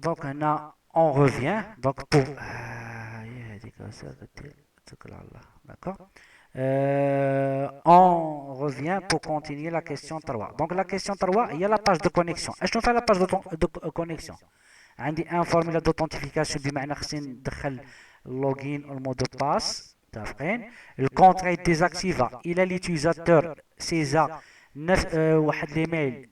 Donc on revient. Donc pour d'accord. On revient pour continuer la question 3. Donc la question 3, il y a la page de connexion. Est-ce qu'on fait la page de connexion? عندي un formulaire d'authentification بمعنى خصني ندخل login au mot de passe. متفقين؟ الكونت غادي ديزاكتيفا الى ليوتيزاتور سيزا واحد ليميل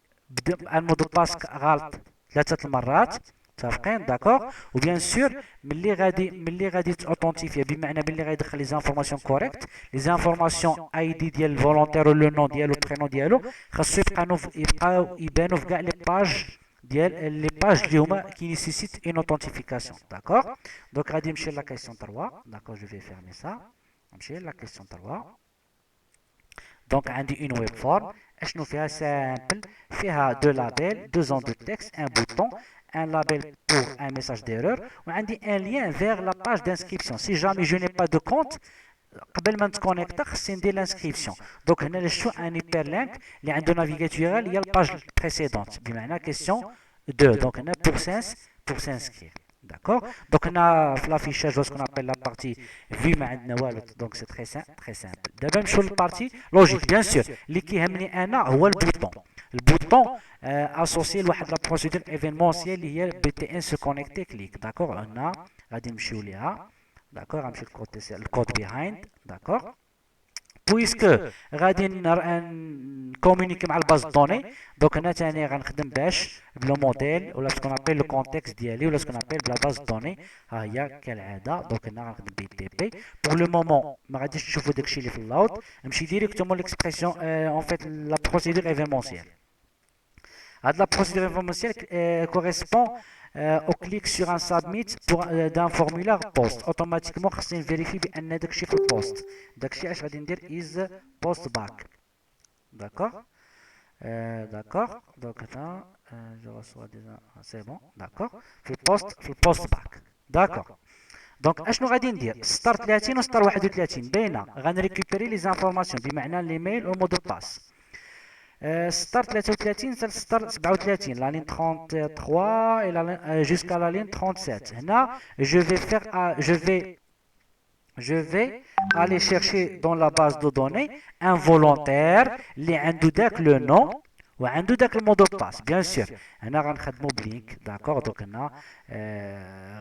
ان مود باس غلط 3 المرات. متفقين؟ داكوغ. وبيان سور ملي غادي تاوثنتيفيا بمعنى ملي غيدخل لي زانفورماسيون كوريكت، لي زانفورماسيون اي دي ديال الفولونتير لو نون ديالو البرينون ديالو خاصو يبقاو يبانو في كاع لي باج ديال لي باج اللي هما كي نيسيسيت اون اوثنتيفيكاسيون. داكوغ. دونك غادي نمشي لا كيسيون 3. داكوغ جو في فيرمي سا. نمشي لا كيسيون 3. دونك عندي اون ويب فورم اشنو فيها؟ سامبل، فيها دو لابيل، دو زون دو تكست، ان بوطون، un label pour un message d'erreur, ou un lien vers la page d'inscription. Si jamais je n'ai pas de compte, قبل ما نتكونيكتا خصني ندير لانسكريبسيون. دونك هنا شو ان هيبرلينك اللي عنده نافيغاتورال هي الباج بريسيدونت بمعنى كيسيون 2. دونك هنا pour s'inscrire. D'accord. Donc on a l'affichage ce qu'on appelle la partie vue ما عندنا والو. Donc c'est très simple. دابا نمشيو للبارتي لوجيك. بيان سور اللي كيهمني انا هو البوطون. البوطون اسوسيي لواحد لا بروسيدور ايفينمونسيال اللي هي بي تي ان سو كونيكتي كليك. داكور. هنا غادي نمشيو ليها. داكور. غنمشي الكود بيهايند. داكور. بويسكو غادي نكومونيكي مع الباز دوني. دونك هنا ثاني غنخدم باش بلو موديل ولا سكون ابيل لو كونتكست ديالي ولا سكون ابيل بلا باز دوني. ها هي كالعاده. دونك هنا غنخدم بي تي بي. بور لو مومون ما غاديش تشوفوا داكشي اللي في اللاود. نمشي ديريكتومون ليكسبرسيون اون فيت لا بروسيدور ايفينمونسيال. هاد لا بروسيدور ايفينمونسيال كوريسبون au clic sur un submit d'un formulaire post. Automatiquement خصني نفيريفي بان داكشي في البوست. داكشي اش غادي ندير is post back. D'accord. D'accord. Donc là je reçois déjà c'est bon. D'accord. في البوست باك. داكور. دونك اشنو غادي ندير؟ ستار 30 و ستار 31 باينه. غنريكوبيري لي زانفورماسيون بمعنى ليميل او مود دو باس. ستار 33 حتى ستار 37 لا لين 33 الى jusqu'à la ligne 37. هنا je vais aller chercher dans la base de données un volontaire اللي عنده داك لو نون وعنده داك المود دو باس. بيان سور هنا غنخدمو بلينك. داكور. دونك هنا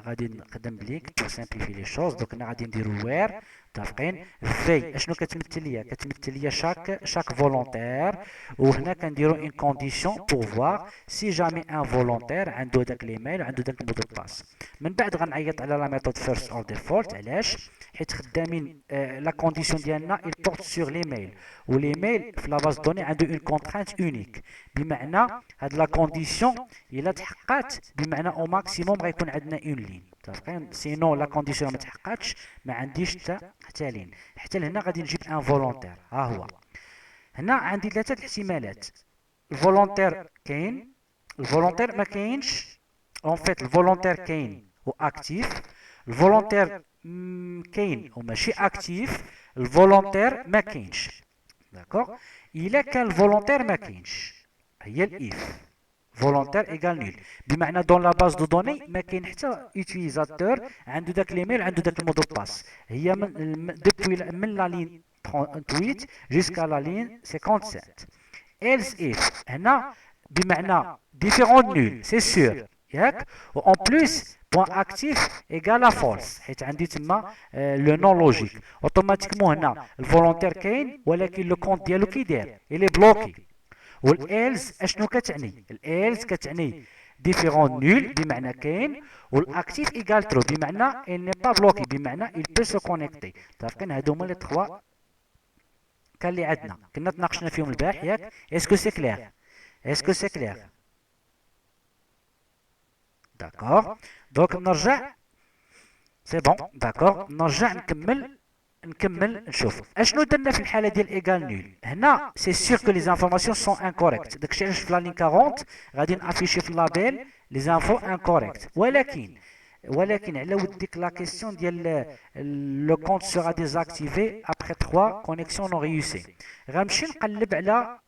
غادي نخدم بلينك بور سامبليفي لي شوز. دونك هنا غادي نديرو وير. متفقين؟ في اشنو كتمثل ليا؟ كتمثل ليا شاك فولونتير. وهنا كنديرو اون كونديسيون بور فوار سي جامي ان فولونتير عنده داك ليميل وعنده داك المود دو باس. من بعد غنعيط على لا ميثود فيرست اور ديفولت. علاش؟ حيت خدامين لا كونديسيون ديالنا il porte sur ليميل، وليميل في لا باز دوني عنده اون كونترانت اونيك بمعنى هاد لا كونديسيون الا تحققات بمعنى او ماكسيموم غيكون عندنا اون لين. متفقين؟ سينو لا كونديسيون ما تحققاتش ما عنديش حتى لين. حتى لهنا غادي نجيب ان فولونتير. ها هو هنا عندي 3 احتمالات. الفولونتير كاين، الفولونتير ما كاينش. اون فيت الفولونتير كاين و اكتيف، الفولونتير كاين وماشي اكتيف، الفولونتير ما كاينش. داكوغ. الا كان الفولونتير ما كاينش هي الاف فولونتير ايغال نول بمعنى دون لا باز دو دوني ما كاين حتى يوتيليزاتور عنده داك ليميل عنده داك المود دو باس. هي دوبوي من لا لين 38 جوسكا لا لين 57. else if هنا بمعنى ديفيرون نول سي سور ياك. و اون بليس بوان اكتيف ايغال فولس حيت عندي تما لو نون لوجيك. اوتوماتيكمون هنا الفولونتير كاين ولكن لو كونت ديالو كي داير الي بلوكي. والالز اشنو كتعني؟ الالز كتعني ديفيرون نول بمعنى كاين، والاكتيف ايغال ترو بمعنى il n'est pas bloqué بمعنى il peut se connecter. متفقين؟ هادو هما لي 3 كان اللي عندنا كنا تناقشنا فيهم البارح ياك. اسكو سي كلير؟ اسكو سي كلير؟ داكور. دونك نرجع سي بون. داكور. نرجع نكمل نشوف اشنو درنا في الحاله ديال ايغال نول. هنا سي سور كو لي زانفورماسيون سون انكوريكت. داكشي علاش في لا لين 40 غادي نافيشي في اللابيل لي زانفو انكوريكت. ولكن على ود ديك لا كيسيون ديال لو كونت سورا ديزاكتيفي ابري 3 كونيكسيون نون ريوسي. غنمشي نقلب على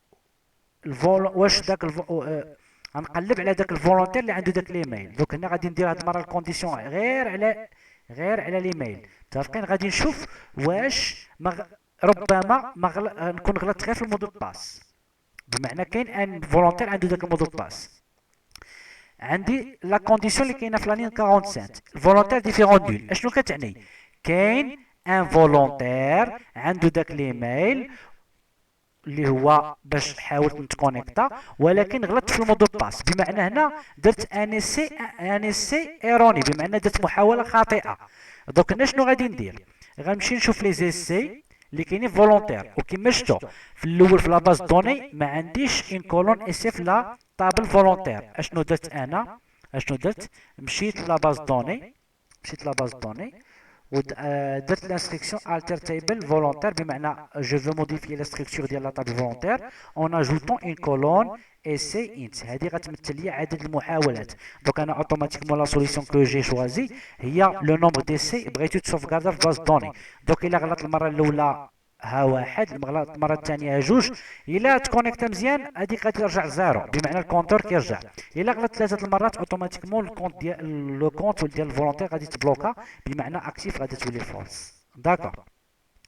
الفول واش داك غنقلب على داك الفولونتير اللي عنده داك ليميل. دونك هنا غادي ندير هاد المره الكونديسيون غير على ليميل. متفقين؟ غادي نشوف واش ربما نكون غلطت غير في المودو باس، بمعنى كاين ان فولونتير عنده داك المودو باس. عندي لا كونديسيون اللي كاينه في لانين 45 فولونتير ديفيرون نول. اشنو كتعني؟ كاين ان فولونتير عنده داك ليميل اللي هو باش حاولت نتكونيكتا ولكن غلطت في المودو باس، بمعنى هنا درت ان اسي ايروني، بمعنى درت محاوله خاطئه. دونك هنا شنو غادي ندير؟ غنمشي نشوف لي زيسي اللي كاينين فولونتير، وكيما شفتوا في الاول في لاباز دوني ما عنديش ان كولون اسي في لا طابل فولونتير. اشنو درت انا؟ مشيت لاباز دوني ودرت l'instruction alter table volontaire، بمعنى je veux modifier la structure ديال la table volontaire en ajoutant une colonne essai int. هذه غتمثل لي عدد المحاولات. دونك انا اوتوماتيكمون لا سوليسيون كو جي شوازي هي لو نومبر ديسي بغيتو تسوفغاردر في باز دوني. دونك الا غلط المره الاولى ها واحد، المره الثانيه جوج، الا تكونيكتا مزيان هذيك غادي ترجع زيرو، بمعنى الكونتور كيرجع. الا غلط ثلاثه المرات اوتوماتيكمون لو كونت ديال الفولونتير غادي تبلوكا، بمعنى اكتيف غادي تولي فولس. داكور.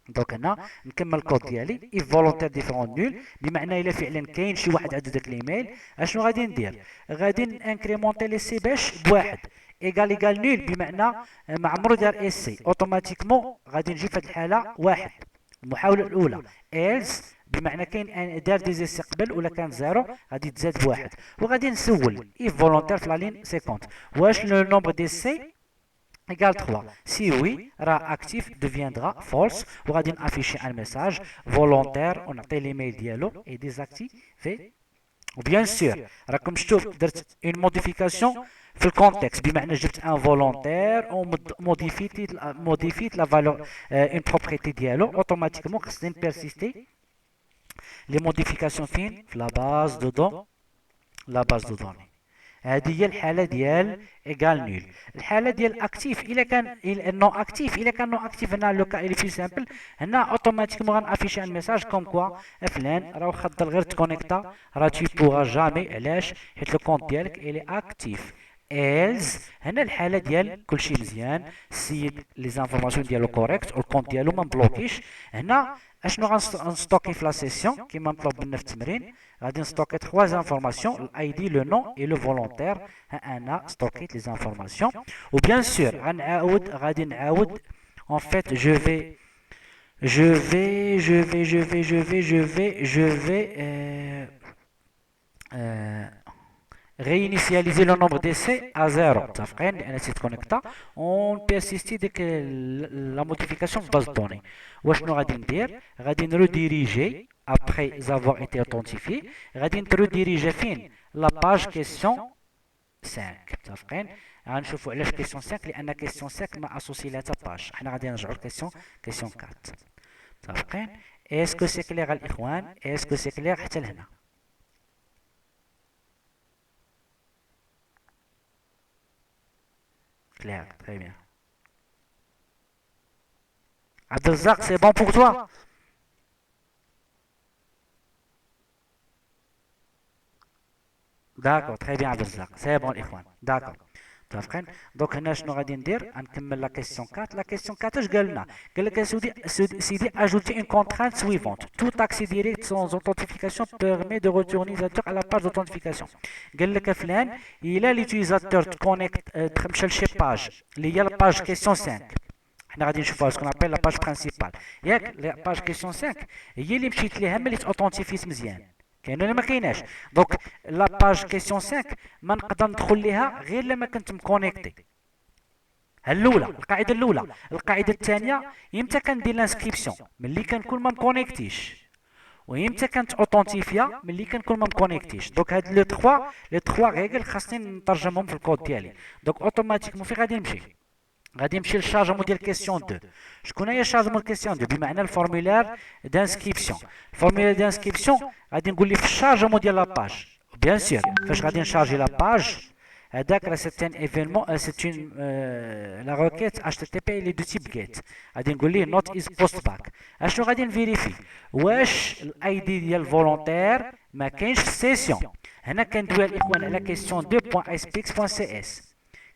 دونك هنا نكمل الكود ديالي اف فولونتير ديفيرون نول، بمعنى الا فعلا كاين شي واحد عنده داك الايميل. اشنو غادي ندير؟ غادي انكريمونتي لي سي باش بواحد ايكال نول، بمعنى ما عمرو دار اسي، اوتوماتيكمون غادي نجي في هذه الحاله واحد المحاوله الاولى إلز، بمعنى كاين دار دي زيسي قبل ولا كان زيرو غادي تزاد بواحد. وغادي نسول اف فولونتير في لا لين 50 واش لو نومبر ديسي égale 3. Si oui, actif deviendra false. Ou غادي afficher un message volontaire. On a l'email dialogue et désactivé. Ou bien sûr, راكم شفتوا درت une modification في الكونتكست، بمعنى جبت ان فولونتير و موديفيت لا فالور اون بروبريتي ديالو، اوتوماتيكمون خصني نبيرسيستي لي موديفيكاسيون فين؟ في لا باز دو دوني. هذه هي الحاله ديال ايغال نول. الحاله ديال اكتيف الا كان نو اكتيف هنا لو كا اللي في سامبل، هنا اوتوماتيكمون غنافيشي ان ميساج كوم كوا فلان راه خضر غير تكونيكتا، راه تي بوغا جامي. علاش؟ حيت لو كونت ديالك الي اكتيف. إلز هنا الحاله ديال كلشي مزيان، السيد لي زانفورماسيون ديالو كوريكت والكونت ديالو ما مبلوكيش. هنا اشنو غنستوكي في لا سيسيون كيما مطلوب منا في التمرين؟ غادي نستوكي 3 انفورماسيون، الاي دي لو نون اي لو فولونتير. ها انا ستوكيت لي انفورماسيون. وبيان سور غادي نعاود en fait je vais réinitialiser le nombre d'essais à 0. متفقين؟ لان تيتكونيكتا اون بيرسيستي ديك لا موديفيكاسيون في باز دوني. واشنو غادي ندير؟ غادي نروديريجي après avoir été authentifié، غادي نتروديريجي فين؟ لا باج كيسيون 5. متفقين؟ غنشوفوا علاش كيسيون 5، لان كيسيون 5 ما اسوسي لها حتى باج. حنا غادي نرجعوا لكيسيون 4. متفقين؟ اسكو سي كلير الاخوان؟ اسكو سي كلير حتى لهنا؟ Claire, très bien. Abdelzak, c'est bon pour toi? D'accord, très bien Abdelzak. C'est bon الإخوان. D'accord. متفقين؟ دونك هنا شنو غادي ندير؟ غنكمل لا كيسيون 4. لا كيسيون 4 اش قال لنا؟ قال لك سيدي اجوتي une contrainte suivante. Tout accès direct sans authentification permet de retourner l'utilisateur à la page d'authentification. قال لك فلان الا ليوتيليزاتور تكونيكت مشى لشي باج اللي هي لا باج كيسيون 5. حنا غادي نشوفوها سكون ابل لا باج برينسيبال، ياك لا باج كيسيون 5 هي اللي مشيت ليها ملي تاوثنتيفيت مزيان. كاين ولا ما كايناش؟ دونك لا باج كيسيون 5 ما نقدر ندخل ليها غير لما كنت مكونيكتي. الاولى القاعده الاولى. القاعده الثانيه امتى كندير لانسكريبسيون؟ ملي كنكون ما مكونيكتيش. وامتى كانت اوثنتيفيا؟ ملي كنكون ما مكونيكتيش. دونك هاد لي 3 ريغل خاصني نترجمهم في الكود ديالي. دونك اوتوماتيكمون فين غادي نمشي؟ غادي نمشي للشارجمون ديال كيسيون 2. شكون هي الشارجمون كيسيون 2؟ بمعنى الفورمولير دانسكريبسيون. الفورمولير دانسكريبسيون غادي نقول لي في الشارجمون ديال لاباج. بيان سور فاش غادي نشارجي لاباج هذاك راه سيت ان ايفينمون، سيت اون لا روكيت اتش تي تي بي اللي دو تيب جيت. غادي نقول ليه نوت از بوست باك. اشنو غادي نفيريفي؟ واش الاي دي ديال الفولونتير ما كاينش في السيسيون. هنا كندوي الاخوان على question 2.spx.cs،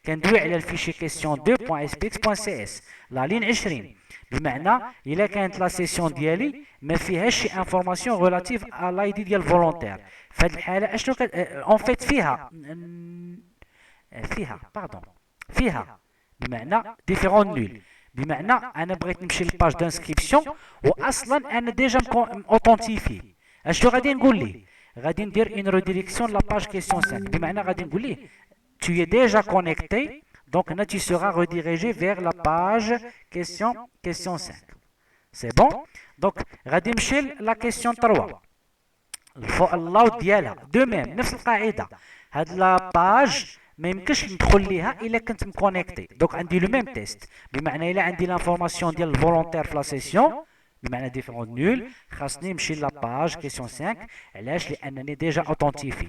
كندوي على الفيشي question 2.spx.cs لا لين 20. بمعنى الا كانت لا سيسيون ديالي ما فيهاش شي انفورماسيون ريلاتيف على لاي دي ديال فولونتير، في هذه الحاله اشنو اون فيت فيها باردون فيها بمعنى ديفيرون نول. بمعنى انا بغيت نمشي للباج دانسكريبسيون واصلا انا ديجا اوثنتيفي. اشنو غادي نقول ليه؟ غادي ندير اون ريديريكسيون لاباج كيسيون 5، بمعنى غادي نقول ليه tu es déjà connecté, donc là tu seras redirigé vers la page question 5. C'est bon? Donc غادي نمشي la question 3 اللود ديالها دو ميم نفس القاعده. هاد لا باج ما يمكنش ندخل ليها الا كنت مكونيكتي. دونك عندي لو ميم تيست، بمعنى الا عندي لانفورماسيون ديال الفولونتير في لا سيسيون بمعنى ديفيرون نول، خاصني نمشي لاباج كيسيون 5. علاش؟ لانني ديجا اوثنتيفي.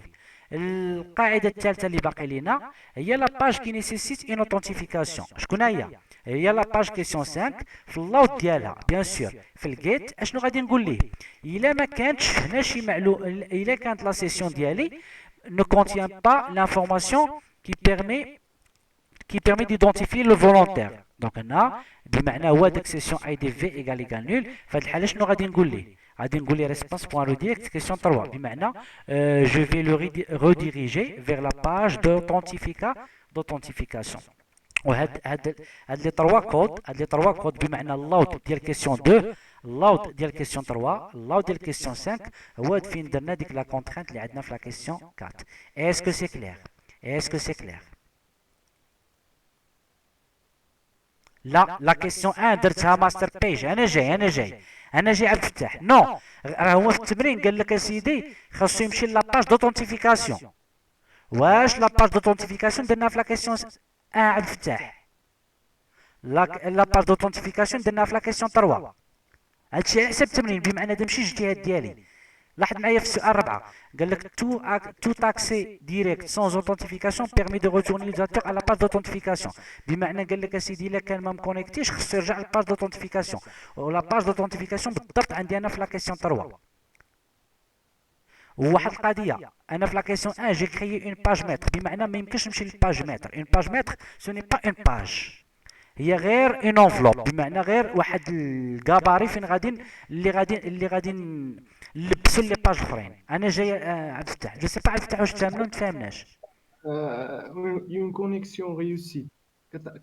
القاعده الثالثه اللي باقي لينا هي لاباج كي نيسيسيت اون اوثنتيفيكاسيون. شكون هي لاباج كيسيون 5 في اللود ديالها بيان سور في الجيت. اشنو غادي نقول ليه؟ الا ما كانتش هنا شي معلومه، الا كانت لا سيسيون ديالي ne contient pas l'information qui permet d'identifier le volontaire. Donc هنا بمعنى هو ديك سيسيون اي دي في ايغال نول. في هذه الحاله شنو غادي نقول ليه؟ غادي نقول ليه ريسبونس بوان ريديريكت كيسيون 3، بمعنى جو في لو rediriger vers la page d'authentification. وهاد لي 3 كود، هاد لي 3 كود بمعنى اللود ديال كيسيون 2، اللود ديال كيسيون 3، اللود ديال كيسيون 5، هو فين درنا ديك لا كونترينت اللي عندنا في لا كيسيون 4. اسكو سي كلير؟ اسكو سي كلير؟ لا كيسيون 1 درتها ماستر بيج. انا جاي عبد الفتاح. نو، راه هو في التمرين قال لك اسيدي خاصو يمشي لاباج دوثنتيفيكاسيون. واش لاباج دوثنتيفيكاسيون درناها في لا كيسيون 1 عبد الفتاح؟ لاباج دوثنتيفيكاسيون درناها في لا كيسيون 3. هادشي على حسب التمرين، بمعنى هذا ماشي اجتهاد ديالي. لاحظ معايا في السؤال 4 قال لك tout accès direct sans authentification permet de retourner l'utilisateur à la page d'authentification. بمعنى قال لك اسيدي الا كان ما مكونيكتيش خصو يرجع للباج دوثنتيفيكاسيون. ولا باج دوثنتيفيكاسيون بالضبط عندي انا في لا كيسيون 3. وواحد القضيه، انا في لا كيسيون 1 جي كريي اون باج ميتر، بمعنى ما يمكنش نمشي للباج ميتر. اون باج ميتر سو ني با اون باج، هي غير اون انفلوب، بمعنى غير واحد الكاباري فين اللي غادي نلبسوا لي باج اخرين. انا جاي عبد الفتاح، جو سي با عبد الفتاح واش تفهمنا ولا تفهمناش؟ اون كونيكسيون ريوسي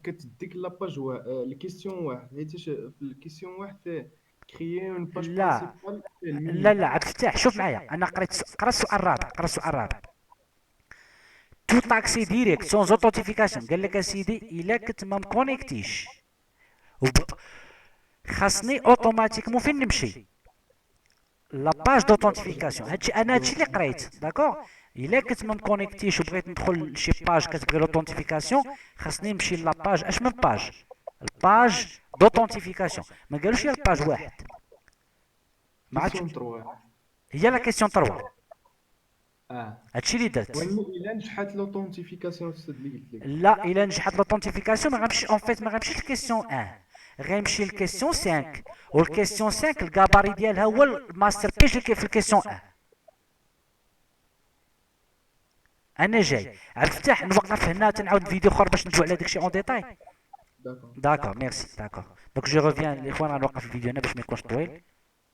كتديك لاباج الكيستيون واحد، حيتاش في الكيستيون واحد كريي اون باج برينسيبال. لا عبد الفتاح شوف معايا، انا قرا السؤال الرابع. tout accès direct sans authentification. قال لك اسيدي الا كنت ما مكونيكتيش خاصني اوتوماتيكمون فين نمشي؟ لاباج دوثنتيفيكاسيون. هادشي اللي قريت داكوغ. الا كنت ما مكونيكتيش وبغيت ندخل لشي باج كتبغي لوثنتيفيكاسيون خاصني نمشي لاباج. اش من باج؟ الباج دوثنتيفيكاسيون. ما قالوش هي الباج واحد، ما عرفتش هي لا كيسيون 3. هادشي اللي درت. الا نجحت لوثنتيفيكاسيون اللي قلت لك. لا الا نجحت لوثنتيفيكاسيون ما غنمشي اون فيت، ما غنمشيش لكيسيون 1، غيمشي لكيسيون 5. والكيسيون 5 الكاباري ديالها هو الماستر بيج اللي كاين في الكيسيون 1. انا جاي عبد الفتاح نوقف هنا تنعاود فيديو اخر باش ندوي على داكشي اون ديتاي. داكور ميرسي. داكور دونك جو ريفيان الاخوان، غنوقف الفيديو هنا باش ما يكونش طويل.